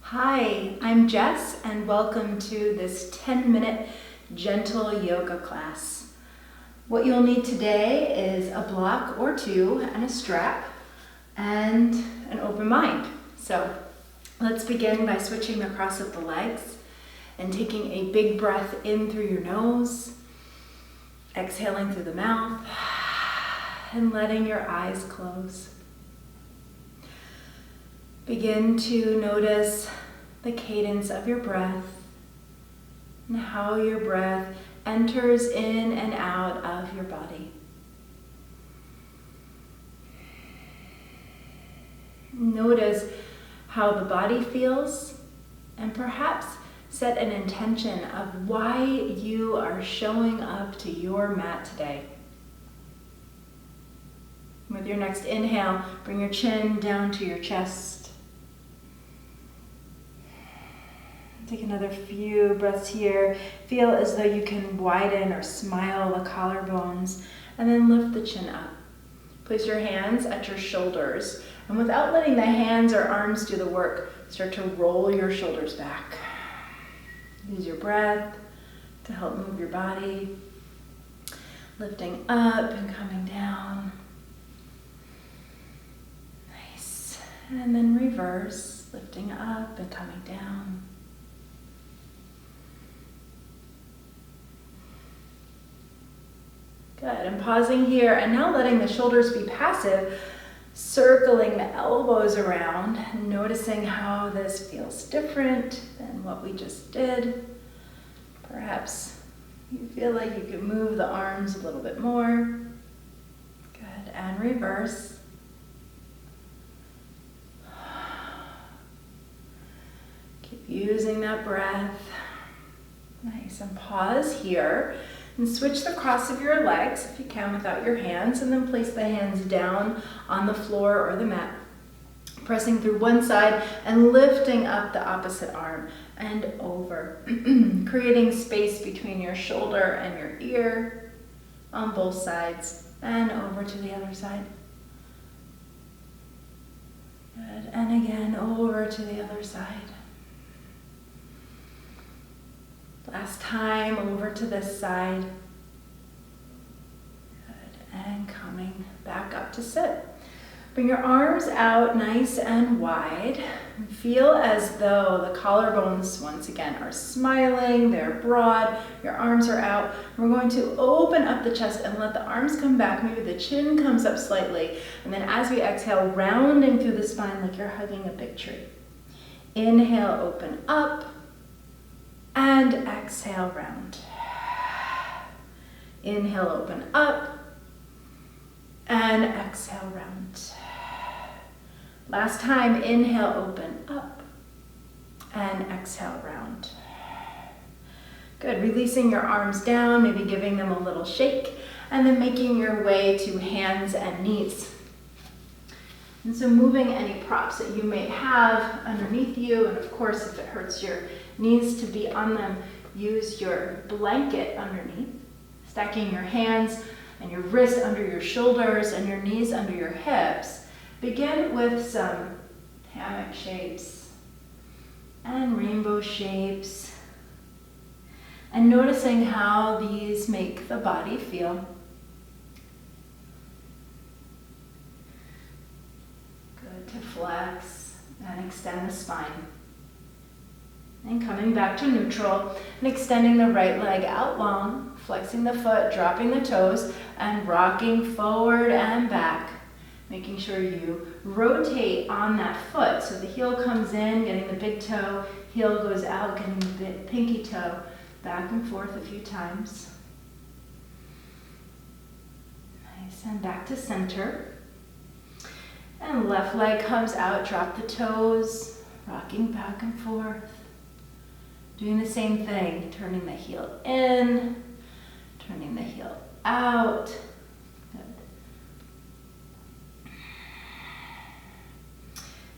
Hi, I'm Jess and welcome to this 10-minute gentle yoga class. What you'll need today is a block or two and a strap and an open mind. So let's begin by switching the cross of the legs and taking a big breath in through your nose, exhaling through the mouth, and letting your eyes close. Begin to notice the cadence of your breath and how your breath enters in and out of your body. Notice how the body feels and perhaps set an intention of why you are showing up to your mat today. With your next inhale, bring your chin down to your chest. Take another few breaths here. Feel as though you can widen or smile the collarbones, and then lift the chin up. Place your hands at your shoulders, and without letting the hands or arms do the work, start to roll your shoulders back. Use your breath to help move your body, lifting up and coming down. Nice. And then reverse, lifting up and coming down. Good, and pausing here, and now letting the shoulders be passive, circling the elbows around, noticing how this feels different than what we just did. Perhaps you feel like you can move the arms a little bit more. Good, and reverse. Keep using that breath. Nice, and pause here. And switch the cross of your legs, if you can, without your hands, and then place the hands down on the floor or the mat, pressing through one side and lifting up the opposite arm and over, creating space between your shoulder and your ear on both sides, and over to the other side. Good, and again, over to the other side. Last time, over to this side. Good, and coming back up to sit. Bring your arms out nice and wide. Feel as though the collarbones, once again, are smiling, they're broad, your arms are out. We're going to open up the chest and let the arms come back. Maybe the chin comes up slightly. And then as we exhale, rounding through the spine like you're hugging a big tree. Inhale, open up. And exhale, round. Inhale, open up. And exhale, round. Last time, inhale, open up. And exhale, round. Good, releasing your arms down, maybe giving them a little shake, and then making your way to hands and knees. And so moving any props that you may have underneath you, and of course, if it hurts your knees to be on them, use your blanket underneath, stacking your hands and your wrists under your shoulders and your knees under your hips. Begin with some hammock shapes and rainbow shapes, and noticing how these make the body feel. Good, to flex and extend the spine. And coming back to neutral and extending the right leg out long, flexing the foot, dropping the toes, and rocking forward and back. Making sure you rotate on that foot so the heel comes in, getting the big toe, heel goes out, getting the pinky toe, back and forth a few times. Nice, and back to center. And left leg comes out, drop the toes, rocking back and forth. Doing the same thing, turning the heel in, turning the heel out. Good.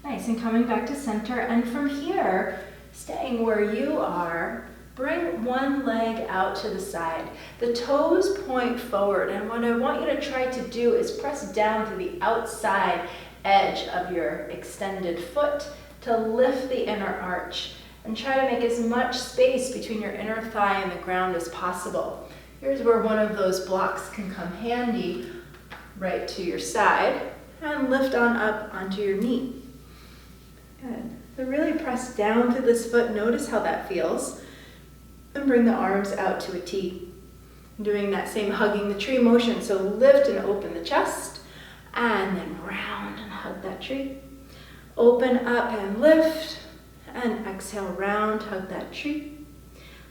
Nice, and coming back to center. And from here, staying where you are, bring one leg out to the side. The toes point forward, and what I want you to try to do is press down to the outside edge of your extended foot to lift the inner arch and try to make as much space between your inner thigh and the ground as possible. Here's where one of those blocks can come handy, right to your side, and lift on up onto your knee. Good. So really press down through this foot. Notice how that feels. And bring the arms out to a T. Doing that same hugging the tree motion. So lift and open the chest, and then round and hug that tree. Open up and lift, and exhale, round, hug that tree.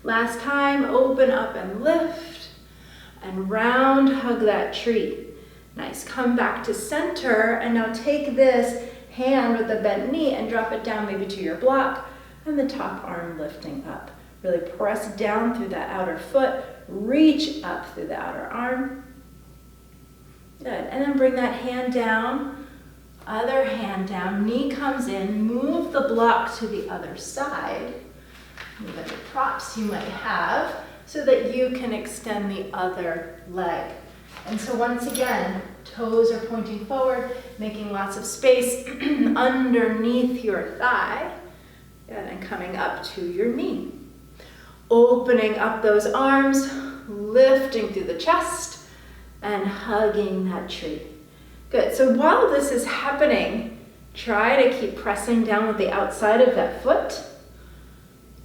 Last time, open up and lift, and round, hug that tree. Nice, come back to center, and now take this hand with the bent knee and drop it down maybe to your block, and the top arm lifting up. Really press down through that outer foot, reach up through the outer arm. Good, and then bring that hand down, other hand down, knee comes in, move the block to the other side. Move any props you might have so that you can extend the other leg. And so once again, toes are pointing forward, making lots of space underneath your thigh, and coming up to your knee. Opening up those arms, lifting through the chest, and hugging that tree. Good, so while this is happening, try to keep pressing down with the outside of that foot.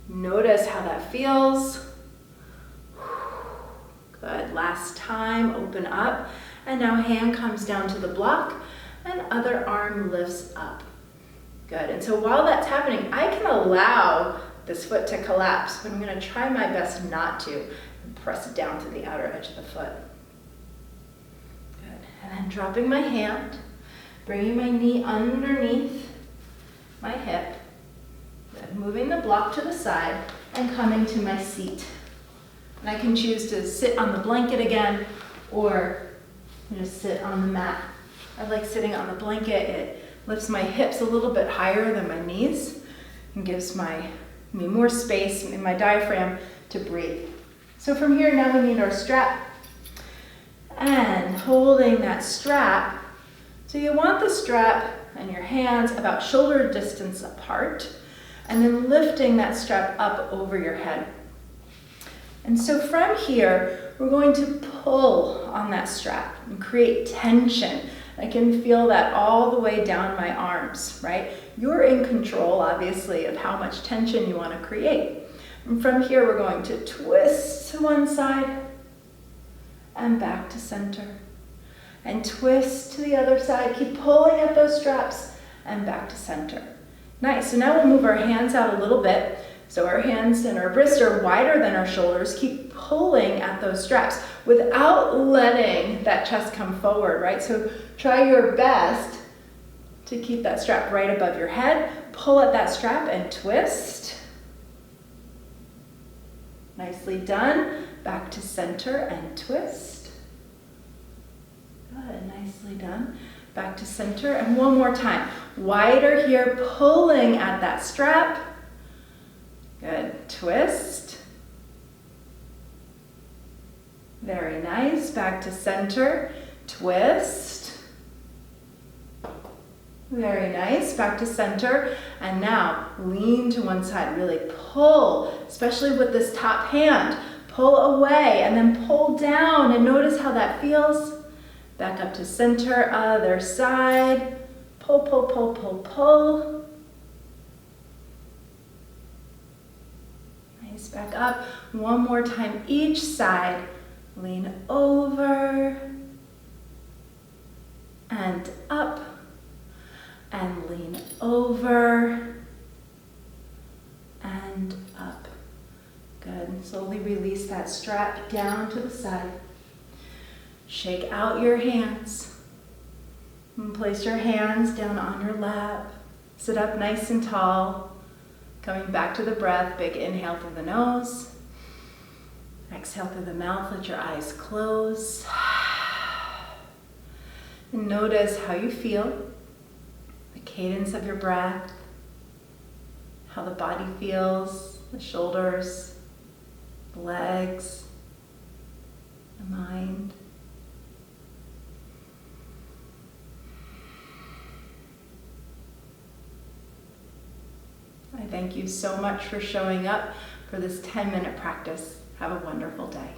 Notice how that feels. Good, last time, open up. And now hand comes down to the block and other arm lifts up. Good, and so while that's happening, I can allow this foot to collapse, but I'm gonna try my best not to. And press it down to the outer edge of the foot. Good, and then dropping my hand, bringing my knee underneath my hip. Good, moving the block to the side and coming to my seat. And I can choose to sit on the blanket again or just sit on the mat. I like sitting on the blanket. It lifts my hips a little bit higher than my knees and gives me more space in my diaphragm to breathe. So from here, now we need our strap. And holding that strap, so you want the strap and your hands about shoulder distance apart, and then lifting that strap up over your head. And so from here, we're going to pull on that strap and create tension. I can feel that all the way down my arms, right? You're in control, obviously, of how much tension you want to create. And from here, we're going to twist to one side and back to center. And twist to the other side. Keep pulling at those straps and back to center. Nice, so now we'll move our hands out a little bit. So our hands and our wrists are wider than our shoulders. Keep pulling at those straps without letting that chest come forward, right? So try your best to keep that strap right above your head. Pull at that strap and twist. Nicely done. Back to center and twist. Good, nicely done. Back to center, and one more time. Wider here, pulling at that strap. Good, twist. Very nice, back to center, twist. Very nice, back to center. And now lean to one side, really pull, especially with this top hand. Pull away and then pull down, and notice how that feels. Back up to center, other side. Pull, pull, pull, pull, pull. Nice, back up. One more time each side. Lean over and up and lean over and up. Good. Slowly release that strap down to the side. Shake out your hands. And place your hands down on your lap. Sit up nice and tall. Coming back to the breath, big inhale through the nose. Exhale through the mouth, let your eyes close. And notice how you feel, the cadence of your breath, how the body feels, the shoulders, the legs, the mind. and thank you so much for showing up for this 10-minute practice. Have a wonderful day.